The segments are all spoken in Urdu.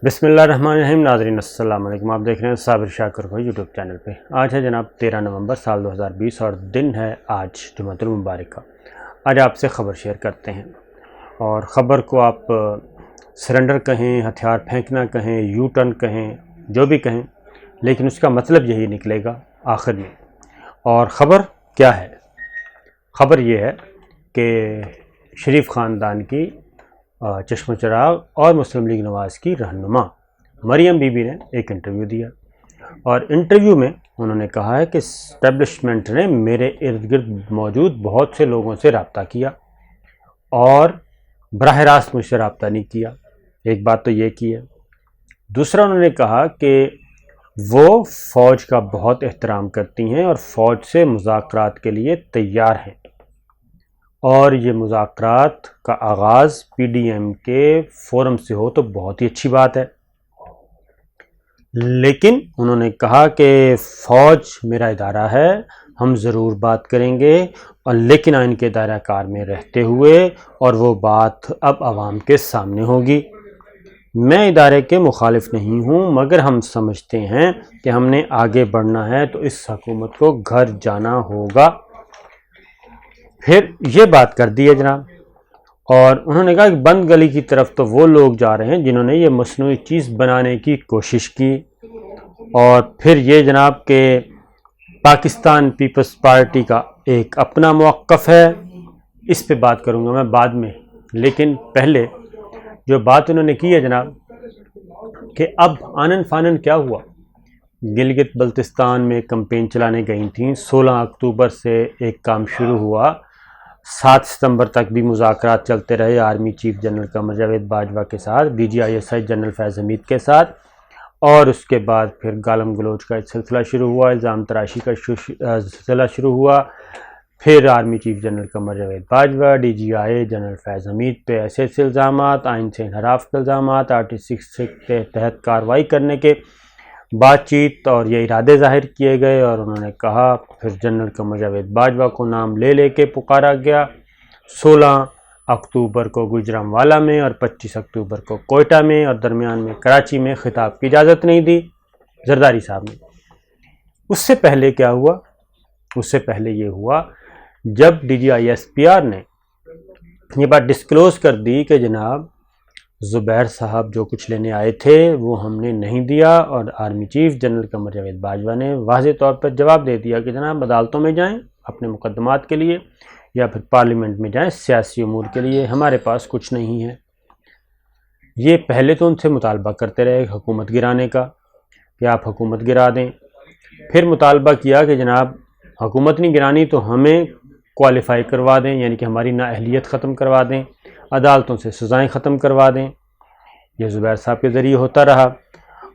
بسم اللہ الرحمن الرحیم۔ ناظرین السلام علیکم، آپ دیکھ رہے ہیں صابر شاکر کو یوٹیوب چینل پہ۔ آج ہے جناب 13 نومبر سال 2020 اور دن ہے آج جمعۃ المبارک کا۔ آج آپ سے خبر شیئر کرتے ہیں، اور خبر کو آپ سرنڈر کہیں، ہتھیار پھینکنا کہیں، یو ٹرن کہیں، جو بھی کہیں، لیکن اس کا مطلب یہی نکلے گا آخر میں۔ اور خبر کیا ہے؟ خبر یہ ہے کہ شریف خاندان کی چشم چراغ اور مسلم لیگ نواز کی رہنما مریم بی بی نے ایک انٹرویو دیا، اور انٹرویو میں انہوں نے کہا ہے کہ اسٹیبلشمنٹ نے میرے ارد گرد موجود بہت سے لوگوں سے رابطہ کیا اور براہ راست مجھ سے رابطہ نہیں کیا۔ ایک بات تو یہ کی ہے۔ دوسرا انہوں نے کہا کہ وہ فوج کا بہت احترام کرتی ہیں اور فوج سے مذاکرات کے لیے تیار ہیں، اور یہ مذاکرات کا آغاز پی ڈی ایم کے فورم سے ہو تو بہت ہی اچھی بات ہے، لیکن انہوں نے کہا کہ فوج میرا ادارہ ہے، ہم ضرور بات کریں گے، اور لیکن آئین کے دائرہ کار میں رہتے ہوئے، اور وہ بات اب عوام کے سامنے ہوگی۔ میں ادارے کے مخالف نہیں ہوں، مگر ہم سمجھتے ہیں کہ ہم نے آگے بڑھنا ہے تو اس حکومت کو گھر جانا ہوگا۔ پھر یہ بات کر دی ہے جناب، اور انہوں نے کہا کہ بند گلی کی طرف تو وہ لوگ جا رہے ہیں جنہوں نے یہ مصنوعی چیز بنانے کی کوشش کی، اور پھر یہ جناب کہ پاکستان پیپلز پارٹی کا ایک اپنا موقف ہے۔ اس پہ بات کروں گا میں بعد میں، لیکن پہلے جو بات انہوں نے کی ہے جناب کہ اب آنن فانن کیا ہوا۔ گلگت بلتستان میں کمپین چلانے گئی تھیں، 16 اکتوبر سے ایک کام شروع ہوا، 7 ستمبر تک بھی مذاکرات چلتے رہے army chief general Qamar Javed Bajwa کے ساتھ، D G I S I general Faiz Hameed کے ساتھ، اور اس کے بعد پھر گالم گلوچ کا سلسلہ شروع ہوا، الزام تراشی کا سلسلہ شروع ہوا، پھر army chief general Qamar Javed Bajwa, D G I general Faiz Hameed پہ ایسے الزامات، آئین سے انحراف کے الزامات، آرٹیکل 6 کے تحت کارروائی کرنے کے بات چیت، اور یہ ارادے ظاہر کیے گئے، اور انہوں نے کہا پھر جنرل قمر جاوید باجوہ کو نام لے لے کے پکارا گیا۔ 16 اکتوبر کو گوجرانوالہ میں اور 25 اکتوبر کو کوئٹہ میں، اور درمیان میں کراچی میں خطاب کی اجازت نہیں دی زرداری صاحب نے۔ اس سے پہلے کیا ہوا؟ اس سے پہلے یہ ہوا جب D G I S P R نے یہ بات ڈسکلوز کر دی کہ جناب زبیر صاحب جو کچھ لینے آئے تھے وہ ہم نے نہیں دیا، اور army chief general Qamar Javed Bajwa نے واضح طور پر جواب دے دیا کہ جناب عدالتوں میں جائیں اپنے مقدمات کے لیے، یا پھر پارلیمنٹ میں جائیں سیاسی امور کے لیے، ہمارے پاس کچھ نہیں ہے۔ یہ پہلے تو ان سے مطالبہ کرتے رہے حکومت گرانے کا کہ آپ حکومت گرا دیں، پھر مطالبہ کیا کہ جناب حکومت نہیں گرانی تو ہمیں کوالیفائی کروا دیں، یعنی کہ ہماری نااہلیت ختم کروا دیں، عدالتوں سے سزائیں ختم کروا دیں۔ یہ زبیر صاحب کے ذریعے ہوتا رہا،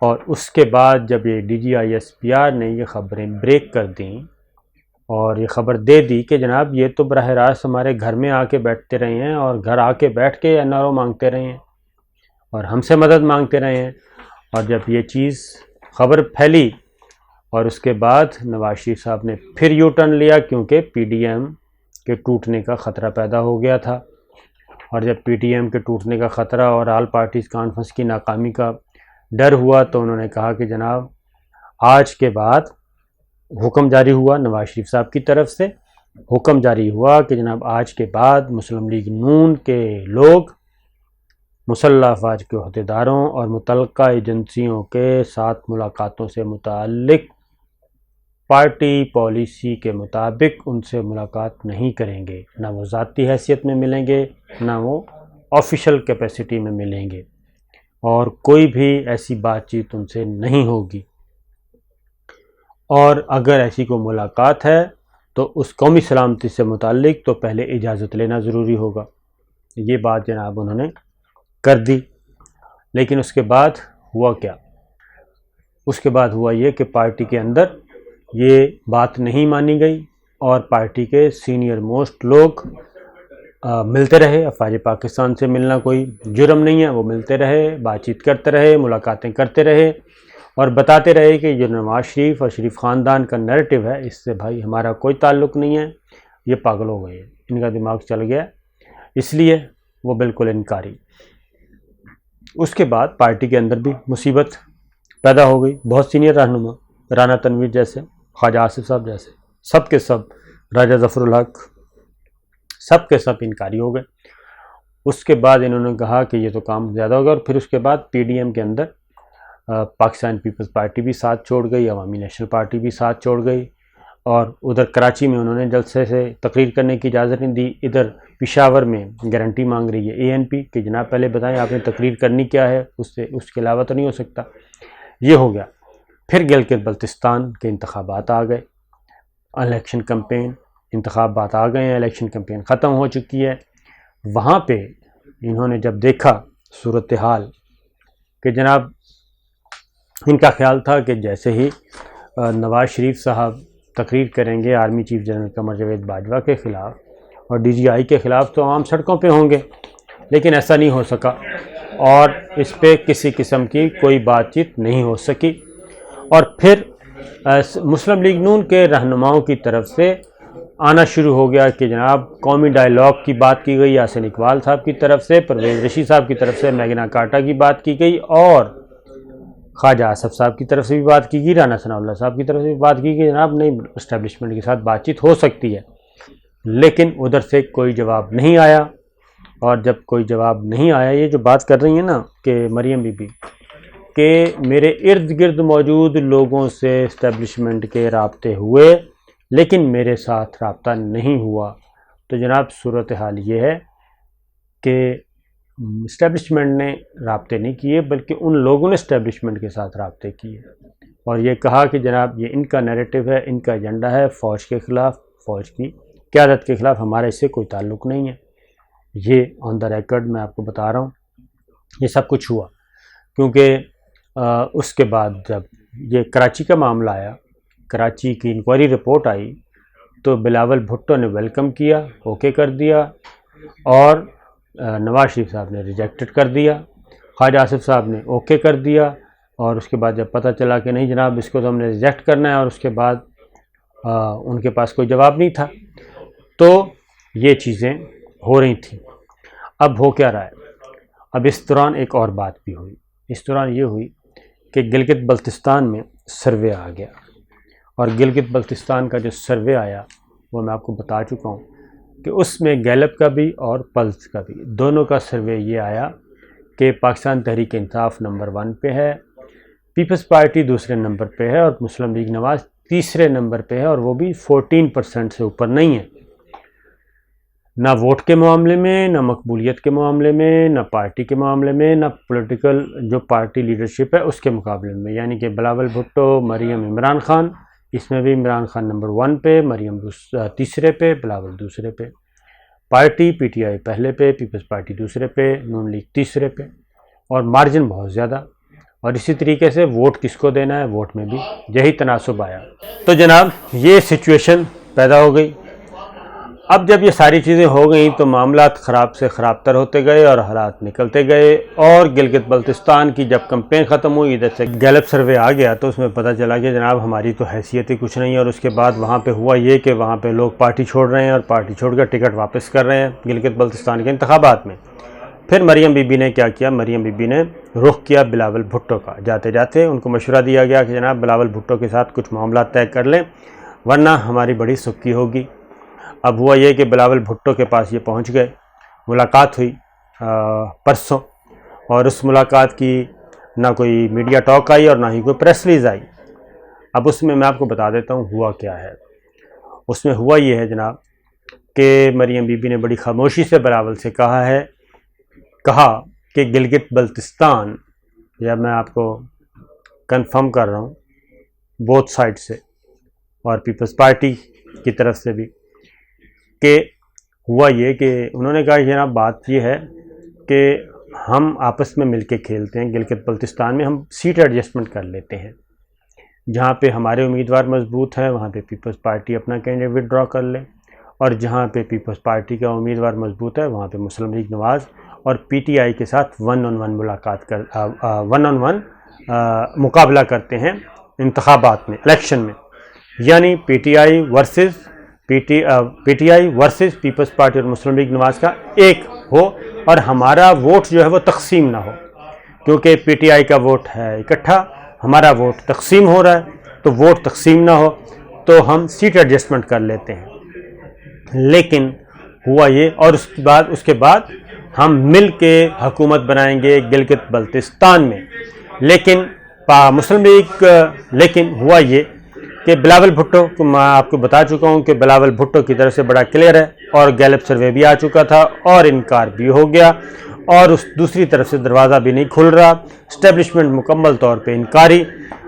اور اس کے بعد جب یہ D G I S P R نے یہ خبریں بریک کر دیں اور یہ خبر دے دی کہ جناب یہ تو براہ راست ہمارے گھر میں آ کے بیٹھتے رہے ہیں، اور گھر آ کے بیٹھ کے این آر او مانگتے رہے ہیں، اور ہم سے مدد مانگتے رہے ہیں، اور جب یہ چیز خبر پھیلی، اور اس کے بعد نواز شریف صاحب نے پھر یو ٹرن لیا، کیونکہ پی ڈی ایم کے ٹوٹنے کا خطرہ پیدا ہو گیا تھا، اور جب پی ٹی ایم کے ٹوٹنے کا خطرہ اور آل پارٹیز کانفرنس کی ناکامی کا ڈر ہوا، تو انہوں نے کہا کہ جناب آج کے بعد حکم جاری ہوا، نواز شریف صاحب کی طرف سے حکم جاری ہوا کہ جناب آج کے بعد مسلم لیگ نون کے لوگ مسلح افواج کے عہدیداروں اور متعلقہ ایجنسیوں کے ساتھ ملاقاتوں سے متعلق پارٹی پالیسی کے مطابق ان سے ملاقات نہیں کریں گے، نہ وہ ذاتی حیثیت میں ملیں گے، نہ وہ آفیشل کیپیسٹی میں ملیں گے، اور کوئی بھی ایسی بات چیت ان سے نہیں ہوگی، اور اگر ایسی کوئی ملاقات ہے تو اس قومی سلامتی سے متعلق تو پہلے اجازت لینا ضروری ہوگا۔ یہ بات جناب انہوں نے کر دی، لیکن اس کے بعد ہوا کیا؟ اس کے بعد ہوا یہ کہ پارٹی کے اندر یہ بات نہیں مانی گئی، اور پارٹی کے سینئر موسٹ لوگ ملتے رہے۔ افواج پاکستان سے ملنا کوئی جرم نہیں ہے، وہ ملتے رہے، بات چیت کرتے رہے، ملاقاتیں کرتے رہے، اور بتاتے رہے کہ یہ نواز شریف اور شریف خاندان کا نیریٹو ہے، اس سے بھائی ہمارا کوئی تعلق نہیں ہے، یہ پاگل ہو گئے، ان کا دماغ چل گیا، اس لیے وہ بالکل انکاری۔ اس کے بعد پارٹی کے اندر بھی مصیبت پیدا ہو گئی. بہت سینئر رہنما رانا تنویر جیسے، خواجہ آصف صاحب جیسے، سب کے سب، راجہ ظفر الحق، سب کے سب انکاری ہو گئے. اس کے بعد انہوں نے کہا کہ یہ تو کام زیادہ ہوگا، اور پھر اس کے بعد پی ڈی ایم کے اندر پاکستان پیپلز پارٹی بھی ساتھ چھوڑ گئی، عوامی نیشنل پارٹی بھی ساتھ چھوڑ گئی، اور ادھر کراچی میں انہوں نے جلسے سے تقریر کرنے کی اجازت نہیں دی. ادھر پشاور میں گارنٹی مانگ رہی ہے اے این پی کہ جناب پہلے بتائیں آپ نے تقریر کرنی کیا ہے، اس کے علاوہ تو نہیں ہو سکتا. یہ ہو گیا. پھر گلگت بلتستان کے انتخابات آ گئے، الیکشن کمپین، انتخابات آ گئے ہیں، الیکشن کمپین ختم ہو چکی ہے. وہاں پہ انہوں نے جب دیکھا صورتحال کہ جناب ان کا خیال تھا کہ جیسے ہی نواز شریف صاحب تقریر کریں گے army chief general Qamar Javed Bajwa کے خلاف اور ڈی جی آئی کے خلاف تو عام سڑکوں پہ ہوں گے، لیکن ایسا نہیں ہو سکا، اور اس پہ کسی قسم کی کوئی بات چیت نہیں ہو سکی. اور پھر مسلم لیگ نون کے رہنماؤں کی طرف سے آنا شروع ہو گیا کہ جناب قومی ڈائیلاگ کی بات کی گئی، یاسین اقبال صاحب کی طرف سے، پرویز رشید صاحب کی طرف سے میگنا کارٹا کی بات کی گئی، اور خواجہ آصف صاحب کی طرف سے بھی بات کی گئی، رانا ثناء اللہ صاحب کی طرف سے بھی بات کی گئی جناب نہیں اسٹیبلشمنٹ کے ساتھ بات چیت ہو سکتی ہے. لیکن ادھر سے کوئی جواب نہیں آیا. اور جب کوئی جواب نہیں آیا، یہ جو بات کر رہی ہیں نا کہ مریم بی بی کہ میرے ارد گرد موجود لوگوں سے اسٹیبلشمنٹ کے رابطے ہوئے لیکن میرے ساتھ رابطہ نہیں ہوا، تو جناب صورتحال یہ ہے کہ اسٹیبلشمنٹ نے رابطے نہیں کیے بلکہ ان لوگوں نے اسٹیبلشمنٹ کے ساتھ رابطے کیے، اور یہ کہا کہ جناب یہ ان کا نیریٹو ہے، ان کا ایجنڈا ہے فوج کے خلاف، فوج کی قیادت کے خلاف، ہمارا اس سے کوئی تعلق نہیں ہے. یہ آن دا ریکارڈ میں آپ کو بتا رہا ہوں. یہ سب کچھ ہوا کیونکہ اس کے بعد جب یہ کراچی کا معاملہ آیا، کراچی کی انکوائری رپورٹ آئی، تو بلاول بھٹو نے ویلکم کیا، اوکے کر دیا، اور نواز شریف صاحب نے ریجیکٹڈ کر دیا، خواجہ آصف صاحب نے اوکے کر دیا، اور اس کے بعد جب پتہ چلا کہ نہیں جناب اس کو تو ہم نے ریجیکٹ کرنا ہے، اور اس کے بعد ان کے پاس کوئی جواب نہیں تھا، تو یہ چیزیں ہو رہی تھیں. اب ہو کیا رہا ہے؟ اب اس دوران ایک اور بات بھی ہوئی. اس دوران یہ ہوئی کہ گلگت بلتستان میں سروے آ گیا، اور گلگت بلتستان کا جو سروے آیا وہ میں آپ کو بتا چکا ہوں کہ اس میں گیلپ کا بھی اور پلس کا بھی دونوں کا سروے یہ آیا کہ پاکستان تحریک انصاف نمبر 1 پہ ہے، پیپلز پارٹی دوسرے نمبر پہ ہے، اور مسلم لیگ نواز تیسرے نمبر پہ ہے، اور وہ بھی 14% سے اوپر نہیں ہے، نہ ووٹ کے معاملے میں، نہ مقبولیت کے معاملے میں، نہ پارٹی کے معاملے میں، نہ پولیٹیکل جو پارٹی لیڈرشپ ہے اس کے مقابلے میں. یعنی کہ بلاول بھٹو، مریم عمران خان، اس میں بھی عمران خان نمبر 1 پہ، مریم تیسرے پہ، بلاول دوسرے پہ، پارٹی پی ٹی آئی پہلے پہ، پیپلز پارٹی دوسرے پہ، نون لیگ تیسرے پہ، اور مارجن بہت زیادہ. اور اسی طریقے سے ووٹ کس کو دینا ہے، ووٹ میں بھی یہی تناسب آیا. تو جناب یہ سچویشن پیدا ہو گئی. اب جب یہ ساری چیزیں ہو گئیں تو معاملات خراب سے خراب تر ہوتے گئے اور حالات نکلتے گئے، اور گلگت بلتستان کی جب کمپین ختم ہوئی، ادھر سے گیلپ سروے آ گیا، تو اس میں پتہ چلا کہ جناب ہماری تو حیثیت ہی کچھ نہیں ہے. اور اس کے بعد وہاں پہ ہوا یہ کہ وہاں پہ لوگ پارٹی چھوڑ رہے ہیں، اور پارٹی چھوڑ کر ٹکٹ واپس کر رہے ہیں گلگت بلتستان کے انتخابات میں. پھر مریم بی بی نے کیا کیا؟ مریم بی بی نے رخ کیا بلاول بھٹو کا. جاتے جاتے ان کو مشورہ دیا گیا کہ جناب بلاول بھٹو کے ساتھ کچھ معاملات طے کر لیں ورنہ ہماری بڑی سکی ہوگی. اب ہوا یہ کہ بلاول بھٹو کے پاس یہ پہنچ گئے، ملاقات ہوئی پرسوں، اور اس ملاقات کی نہ کوئی میڈیا ٹاک آئی اور نہ ہی کوئی پریس ریلیز آئی. اب اس میں آپ کو بتا دیتا ہوں ہوا کیا ہے. اس میں ہوا یہ ہے جناب کہ مریم بی بی نے بڑی خاموشی سے بلاول سے کہا کہ گلگت بلتستان، یا میں آپ کو کنفرم کر رہا ہوں بوتھ سائڈ سے اور پیپلز پارٹی کی طرف سے بھی، کہ ہوا یہ کہ انہوں نے کہا کہ جناب بات یہ ہے کہ ہم آپس میں مل کے کھیلتے ہیں، گلگت بلتستان میں ہم سیٹ ایڈجسٹمنٹ کر لیتے ہیں، جہاں پہ ہمارے امیدوار مضبوط ہیں وہاں پہ پیپلز پارٹی اپنا کینڈیڈیٹ وڈرا کر لے، اور جہاں پہ پیپلز پارٹی کا امیدوار مضبوط ہے وہاں پہ مسلم لیگ نواز اور پی ٹی آئی کے ساتھ ون آن ون مقابلہ کرتے ہیں انتخابات میں، الیکشن میں. یعنی P T I versus Peoples Party اور مسلم لیگ نواز کا ایک ہو، اور ہمارا ووٹ جو ہے وہ تقسیم نہ ہو. کیونکہ پی ٹی آئی کا ووٹ ہے اکٹھا، ہمارا ووٹ تقسیم ہو رہا ہے، تو ووٹ تقسیم نہ ہو تو ہم سیٹ ایڈجسٹمنٹ کر لیتے ہیں۔ لیکن ہوا یہ، اور اس کے بعد ہم مل کے حکومت بنائیں گے گلگت بلتستان میں۔ لیکن مسلم لیگ لیکن ہوا یہ کہ بلاول بھٹو کو میں آپ کو بتا چکا ہوں کہ بلاول بھٹو کی طرف سے بڑا کلیئر ہے، اور گیلپ سروے بھی آ چکا تھا اور انکار بھی ہو گیا، اور اس دوسری طرف سے دروازہ بھی نہیں کھل رہا، اسٹیبلشمنٹ مکمل طور پہ انکاری،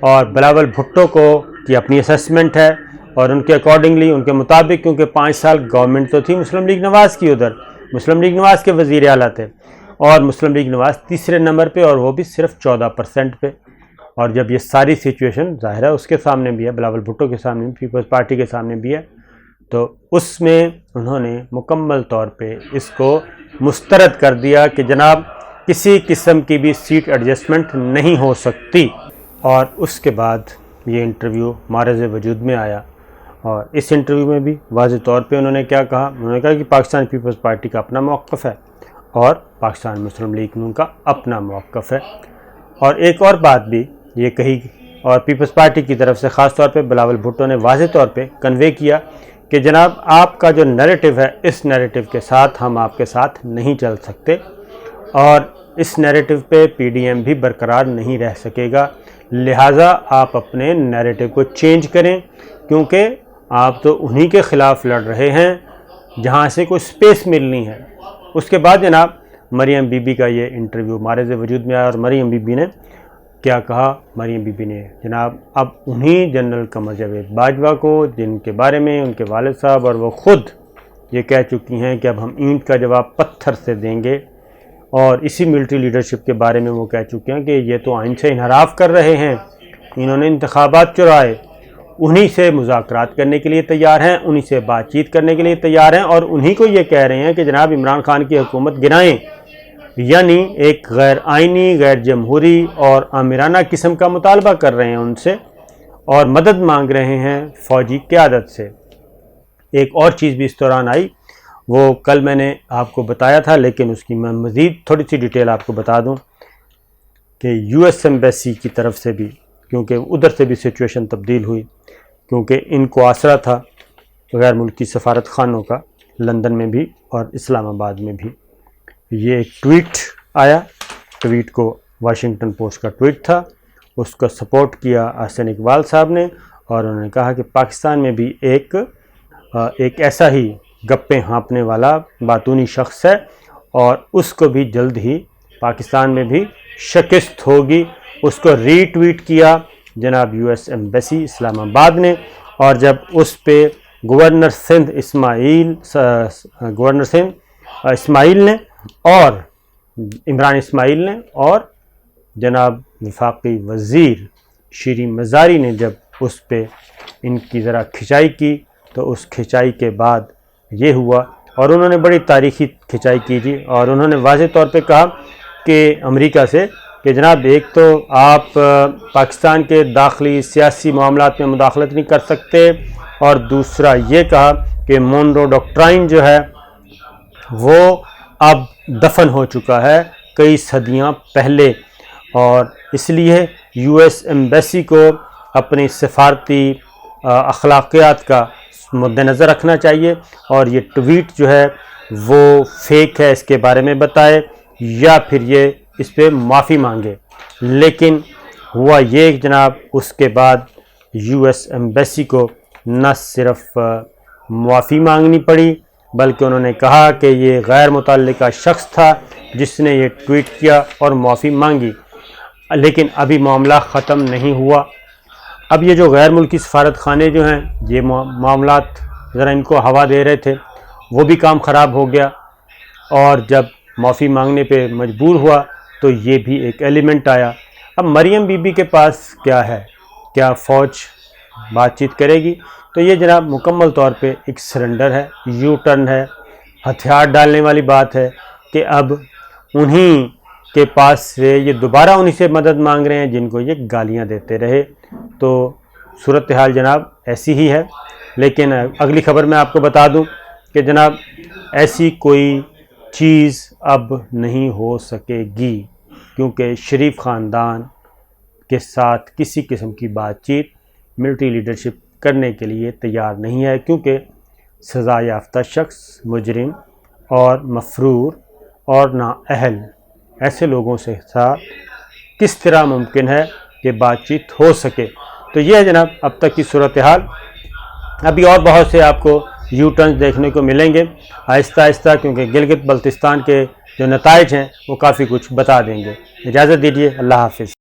اور بلاول بھٹو کو کی اپنی اسیسمنٹ ہے، اور ان کے اکارڈنگلی ان کے مطابق، کیونکہ 5 سال گورنمنٹ تو تھی مسلم لیگ نواز کی، ادھر مسلم لیگ نواز کے وزیر اعلیٰ تھے، اور مسلم لیگ نواز تیسرے نمبر پہ، اور وہ بھی صرف 14% پہ۔ اور جب یہ ساری سچویشن ظاہر ہے اس کے سامنے بھی ہے، بلاول بھٹو کے سامنے، پیپلز پارٹی کے سامنے بھی ہے، تو اس میں انہوں نے مکمل طور پہ اس کو مسترد کر دیا کہ جناب کسی قسم کی بھی سیٹ ایڈجسٹمنٹ نہیں ہو سکتی۔ اور اس کے بعد یہ انٹرویو معرض وجود میں آیا، اور اس انٹرویو میں بھی واضح طور پہ انہوں نے کیا کہا؟ انہوں نے کہا کہ پاکستان پیپلز پارٹی کا اپنا موقف ہے اور پاکستان مسلم لیگ نون کا اپنا موقف ہے۔ اور ایک اور بات بھی یہ کہی، اور پیپلز پارٹی کی طرف سے خاص طور پہ بلاول بھٹو نے واضح طور پہ کنوے کیا کہ جناب آپ کا جو نیریٹو ہے، اس نیریٹو کے ساتھ ہم آپ کے ساتھ نہیں چل سکتے، اور اس نیریٹو پہ پی ڈی ایم بھی برقرار نہیں رہ سکے گا، لہٰذا آپ اپنے نیریٹو کو چینج کریں، کیونکہ آپ تو انہی کے خلاف لڑ رہے ہیں جہاں سے کوئی سپیس ملنی ہے۔ اس کے بعد جناب مریم بی بی کا یہ انٹرویو معرض وجود میں آیا، اور مریم بی بی نے کیا کہا؟ مریم بی بی نے جناب اب انہی جنرل قمر جاوید باجوہ کو، جن کے بارے میں ان کے والد صاحب اور وہ خود یہ کہہ چکی ہیں کہ اب ہم اینٹ کا جواب پتھر سے دیں گے، اور اسی ملٹری لیڈرشپ کے بارے میں وہ کہہ چکے ہیں کہ یہ تو آئین سے انحراف کر رہے ہیں، انہوں نے انتخابات چرائے، انہی سے مذاکرات کرنے کے لیے تیار ہیں، انہی سے بات چیت کرنے کے لیے تیار ہیں، اور انہی کو یہ کہہ رہے ہیں کہ جناب عمران خان کی حکومت گرائیں، یعنی ایک غیر آئینی، غیر جمہوری اور آمرانہ قسم کا مطالبہ کر رہے ہیں ان سے، اور مدد مانگ رہے ہیں فوجی قیادت سے۔ ایک اور چیز بھی اس دوران آئی، وہ کل میں نے آپ کو بتایا تھا، لیکن اس کی میں مزید تھوڑی سی ڈیٹیل آپ کو بتا دوں کہ یو ایس ایمبیسی کی طرف سے بھی، کیونکہ ادھر سے بھی سچویشن تبدیل ہوئی، کیونکہ ان کو آسرا تھا غیر ملکی سفارت خانوں کا، لندن میں بھی اور اسلام آباد میں بھی۔ یہ ایک ٹویٹ آیا، ٹویٹ کو واشنگٹن پوسٹ کا ٹویٹ تھا، اس کو سپورٹ کیا احسن اقبال صاحب نے، اور انہوں نے کہا کہ پاکستان میں بھی ایک ایسا ہی گپیں ہانپنے والا باتونی شخص ہے، اور اس کو بھی جلد ہی پاکستان میں بھی شکست ہوگی۔ اس کو ری ٹویٹ کیا جناب یو ایس ایمبیسی اسلام آباد نے، اور جب اس پہ گورنر سندھ اسماعیل نے اور عمران اسماعیل نے اور جناب وفاقی وزیر شیریں مزاری نے جب اس پہ ان کی ذرا کھچائی کی، تو اس کھچائی کے بعد یہ ہوا، اور انہوں نے بڑی تاریخی کھچائی کی جی، اور انہوں نے واضح طور پہ کہا کہ امریکہ سے کہ جناب ایک تو آپ پاکستان کے داخلی سیاسی معاملات میں مداخلت نہیں کر سکتے، اور دوسرا یہ کہا کہ مونرو ڈاکٹرائن جو ہے وہ اب دفن ہو چکا ہے کئی صدیاں پہلے، اور اس لیے یو ایس ایمبیسی کو اپنی سفارتی اخلاقیات کا مد نظر رکھنا چاہیے، اور یہ ٹویٹ جو ہے وہ فیک ہے اس کے بارے میں بتائے، یا پھر یہ اس پہ معافی مانگے۔ لیکن ہوا یہ جناب اس کے بعد یو ایس ایمبیسی کو نہ صرف معافی مانگنی پڑی، بلکہ انہوں نے کہا کہ یہ غیر متعلقہ شخص تھا جس نے یہ ٹویٹ کیا اور معافی مانگی۔ لیکن ابھی معاملہ ختم نہیں ہوا، اب یہ جو غیر ملکی سفارت خانے جو ہیں، یہ معاملات ذرا ان کو ہوا دے رہے تھے، وہ بھی کام خراب ہو گیا، اور جب معافی مانگنے پہ مجبور ہوا تو یہ بھی ایک ایلیمنٹ آیا۔ اب مریم بی بی کے پاس کیا ہے؟ کیا فوج بات چیت کرے گی؟ تو یہ جناب مکمل طور پہ ایک سرنڈر ہے، یو ٹرن ہے، ہتھیار ڈالنے والی بات ہے کہ اب انہی کے پاس سے یہ دوبارہ انہی سے مدد مانگ رہے ہیں جن کو یہ گالیاں دیتے رہے۔ تو صورتحال جناب ایسی ہی ہے، لیکن اگلی خبر میں آپ کو بتا دوں کہ جناب ایسی کوئی چیز اب نہیں ہو سکے گی، کیونکہ شریف خاندان کے ساتھ کسی قسم کی بات چیت ملٹری لیڈرشپ کرنے کے لیے تیار نہیں ہے، کیونکہ سزا یافتہ شخص، مجرم اور مفرور اور نااہل ایسے لوگوں سے ساتھ کس طرح ممکن ہے کہ بات چیت ہو سکے۔ تو یہ ہے جناب اب تک کی صورتحال۔ ابھی اور بہت سے آپ کو یو ٹرنز دیکھنے کو ملیں گے آہستہ آہستہ، کیونکہ گلگت بلتستان کے جو نتائج ہیں وہ کافی کچھ بتا دیں گے۔ اجازت دیجیے، اللہ حافظ۔